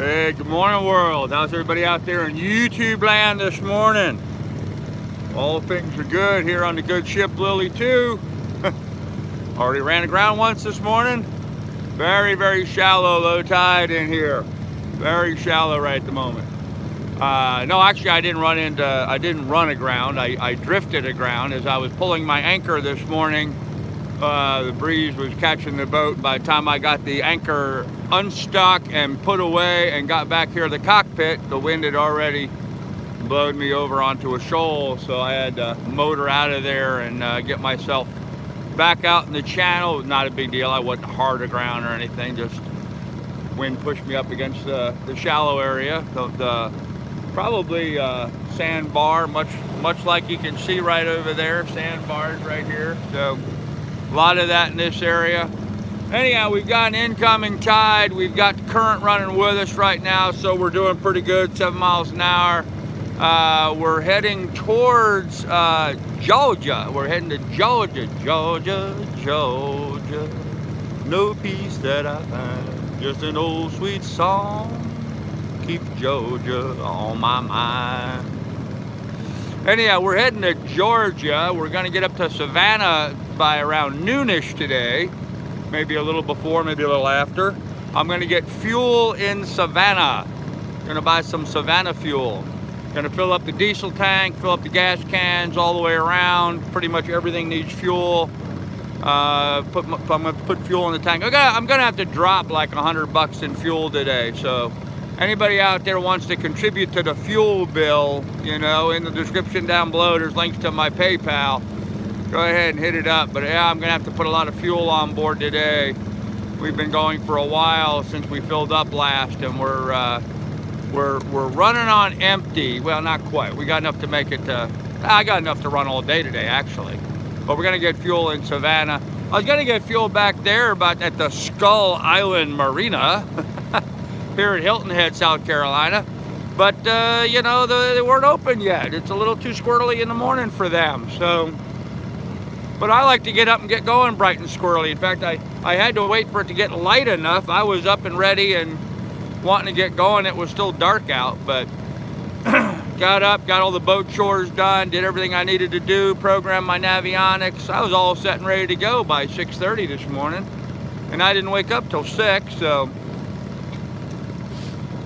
Hey, good morning world. How's everybody out there in YouTube land this morning? All things are good here on the good ship Lily 2. Already ran aground once this morning. Very, very shallow low tide in here. Very shallow right at the moment. No, actually I didn't run aground. I drifted aground as I was pulling my anchor this morning. The breeze was catching the boat. By the time I got the anchor unstuck and put away and got back here to the cockpit, the wind had already blown me over onto a shoal, so I had to motor out of there and get myself back out in the channel. Not a big deal. I wasn't hard aground or anything, just wind pushed me up against the shallow area. The probably sandbar, much like you can see right over there. Sandbars right here. So a lot of that in this area. Anyhow, we've got an incoming tide. We've got the current running with us right now, so we're doing pretty good, 7 miles an hour. We're heading towards Georgia. We're heading to Georgia, Georgia. No peace that I find, just an old sweet song. Keep Georgia on my mind. Anyhow, we're heading to Georgia. We're gonna get up to Savannah by around noonish today. Maybe a little before, maybe a little after. I'm gonna get fuel in Savannah. Gonna buy some Savannah fuel. Gonna fill up the diesel tank, fill up the gas cans all the way around. Pretty much everything needs fuel. I'm gonna put fuel in the tank. I'm gonna have to drop like $100 in fuel today. So anybody out there wants to contribute to the fuel bill, you know, in the description down below, there's links to my PayPal. Go ahead and hit it up. But yeah, I'm gonna have to put a lot of fuel on board today. We've been going for a while since we filled up last, and we're running on empty. Well, not quite. We got enough to make it to, I got enough to run all day today, actually. But we're gonna get fuel in Savannah. I was gonna get fuel back there, but at the Skull Island Marina here at Hilton Head, South Carolina. But, you know, they weren't open yet. It's a little too squirrely in the morning for them, so. But I like to get up and get going bright and squirrely. In fact, I had to wait for it to get light enough. I was up and ready and wanting to get going. It was still dark out, but got up, got all the boat chores done, did everything I needed to do, programmed my navionics. I was all set and ready to go by 6:30 this morning, and I didn't wake up till 6, so.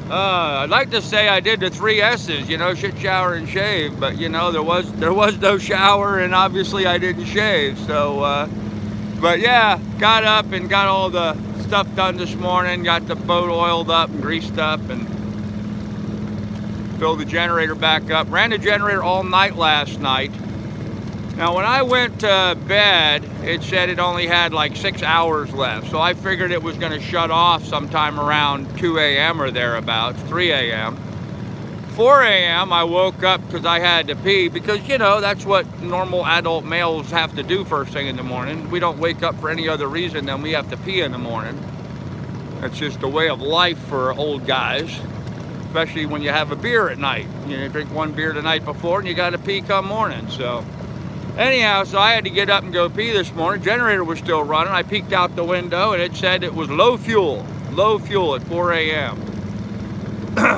I'd like to say I did the 3 S's, you know, shit, shower, and shave, but you know, there was no shower, and obviously I didn't shave, so, but yeah, got up and got all the stuff done this morning, got the boat oiled up and greased up, and filled the generator back up. Ran the generator all night last night. Now, when I went to bed, it said it only had like 6 hours left. So I figured it was gonna shut off sometime around 2 a.m. or thereabouts, 3 a.m. 4 a.m. I woke up because I had to pee, because, you know, that's what normal adult males have to do first thing in the morning. We don't wake up for any other reason than we have to pee in the morning. That's just a way of life for old guys, especially when you have a beer at night. You know, drink 1 beer the night before and you gotta pee come morning, so. Anyhow, so I had to get up and go pee this morning. Generator was still running. I peeked out the window and it said it was low fuel at 4 a.m.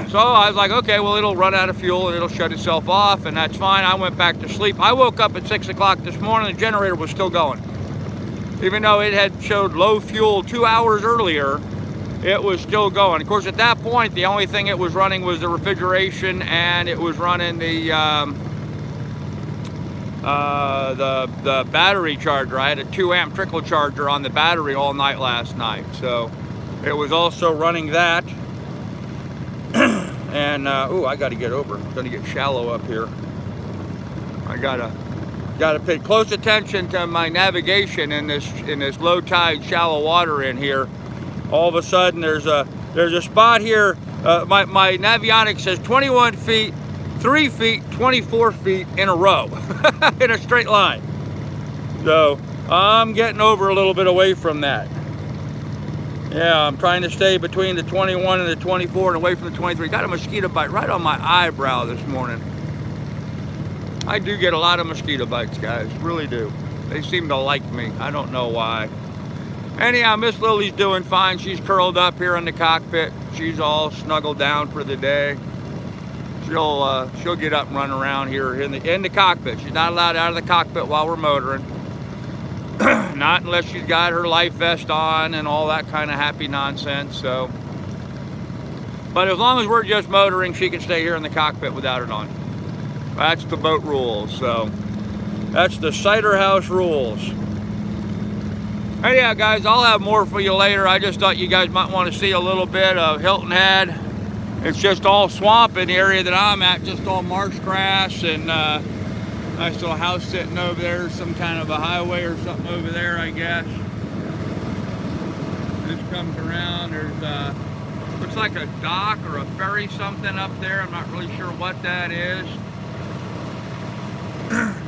So I was like, okay, well, it'll run out of fuel and it'll shut itself off, and that's fine. I went back to sleep. I woke up at 6 o'clock this morning, the generator was still going. Even though it had showed low fuel 2 hours earlier, it was still going. Of course, at that point, the only thing it was running was the refrigeration, and it was running the battery charger. I had a 2-amp trickle charger on the battery all night last night, so it was also running that. And oh, I got to get over. I'm going to get shallow up here. I gotta pay close attention to my navigation in this low tide, shallow water in here. All of a sudden, there's a spot here. My navionics says 21 feet. 3 feet, 24 feet in a row, in a straight line. So I'm getting over a little bit away from that. Yeah, I'm trying to stay between the 21 and the 24 and away from the 23. Got a mosquito bite right on my eyebrow this morning. I do get a lot of mosquito bites, guys, really do. They seem to like me. I don't know why. Anyhow, Miss Lily's doing fine. She's curled up here in the cockpit. She's all snuggled down for the day. She'll get up and run around here in the cockpit. She's not allowed out of the cockpit while we're motoring. Not unless she's got her life vest on and all that kind of happy nonsense. So, but as long as we're just motoring, she can stay here in the cockpit without it on. That's the boat rules. So that's the cider house rules. Anyhow, guys, I'll have more for you later. I just thought you guys might want to see a little bit of Hilton Head. It's just all swamp in the area that I'm at, just all marsh grass, and nice little house sitting over there, some kind of a highway or something over there, I guess. This comes around, there's looks like a dock or a ferry something up there. I'm not really sure what that is.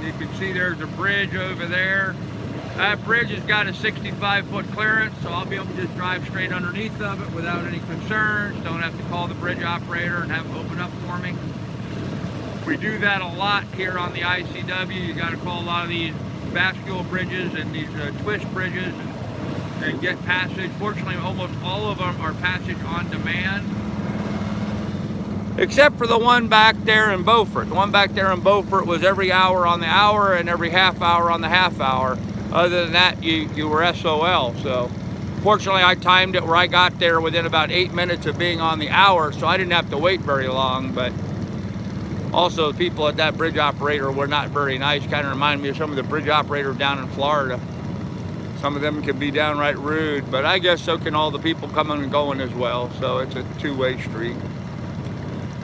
You can see there's a bridge over there. That bridge has got a 65-foot clearance, so I'll be able to just drive straight underneath of it without any concerns. Don't have to call the bridge operator and have him open up for me. We do that a lot here on the ICW. You got to call a lot of these bascule bridges and these twist bridges and get passage. Fortunately, almost all of them are passage on demand, except for the one back there in Beaufort. The one back there in Beaufort was every hour on the hour and every half hour on the half hour. Other than that, you were SOL. So fortunately, I timed it where I got there within about 8 minutes of being on the hour, so I didn't have to wait very long. But also, the people at that bridge operator were not very nice. Kind of remind me of some of the bridge operators down in Florida. Some of them can be downright rude, but I guess so can all the people coming and going as well. So it's a two-way street.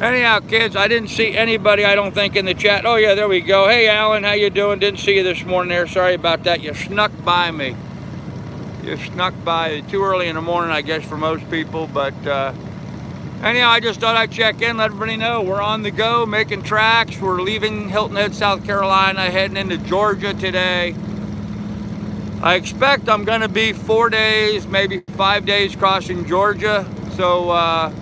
Anyhow, kids, I didn't see anybody, I don't think, in the chat. Oh, yeah, there we go. Hey, Alan, how you doing? Didn't see you this morning there. Sorry about that. You snuck by me. You snuck by too early in the morning, I guess, for most people. But anyhow, I just thought I'd check in, let everybody know we're on the go, making tracks. We're leaving Hilton Head, South Carolina, heading into Georgia today. I expect I'm going to be 4 days, maybe 5 days crossing Georgia. So,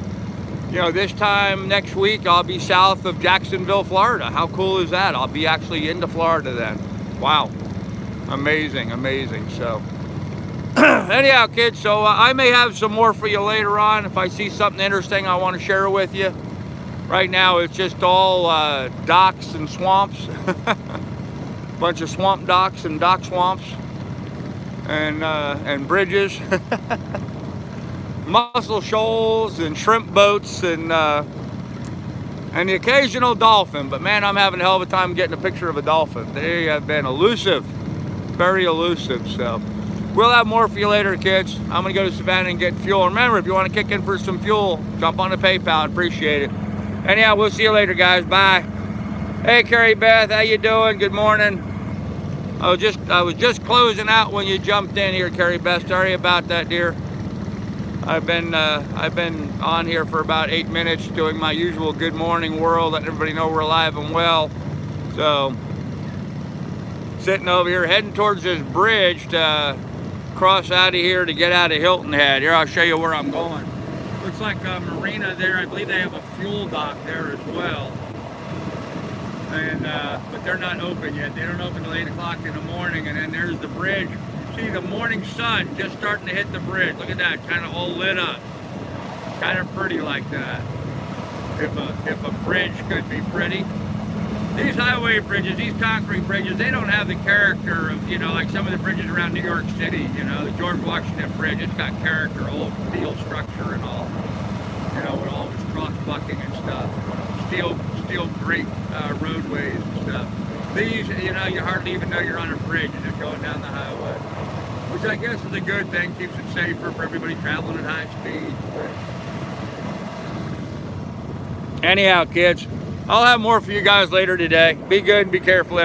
you know, this time next week, I'll be south of Jacksonville, Florida. How cool is that? I'll be actually into Florida then. Wow. Amazing, amazing. So, anyhow, kids, so I may have some more for you later on. If I see something interesting I want to share with you. Right now, it's just all docks and swamps. Bunch of swamp docks and dock swamps. And bridges. Mussel shoals and shrimp boats and the occasional dolphin. But man, I'm having a hell of a time getting a picture of a dolphin. They have been elusive, very elusive. So we'll have more for you later, kids. I'm gonna go to Savannah and get fuel. Remember, if you want to kick in for some fuel, jump on the PayPal. Appreciate it. Anyhow, we'll see you later, guys. Bye. Hey, Carrie Beth, how you doing? Good morning. I was just closing out when you jumped in here, Carrie Beth. Sorry about that, dear. I've been on here for about 8 minutes doing my usual good morning world, letting everybody know we're alive and well. So, sitting over here heading towards this bridge to cross out of here to get out of Hilton Head. Here, I'll show you where I'm going. Looks like a marina there. I believe they have a fuel dock there as well. And but they're not open yet. They don't open till 8 o'clock in the morning. And then there's the bridge. See the morning sun just starting to hit the bridge. Look at that, kind of all lit up. Kind of pretty like that. If a bridge could be pretty. These highway bridges, these concrete bridges, they don't have the character of, you know, like some of the bridges around New York City. You know, the George Washington Bridge, it's got character, old steel structure and all. You know, with all this cross-bucking and stuff. Steel great roadways and stuff. These, you know, you hardly even know you're on a bridge. You're just going down the highway. Which I guess is a good thing, keeps it safer for everybody traveling at high speed. Anyhow, kids, I'll have more for you guys later today. Be good and be careful.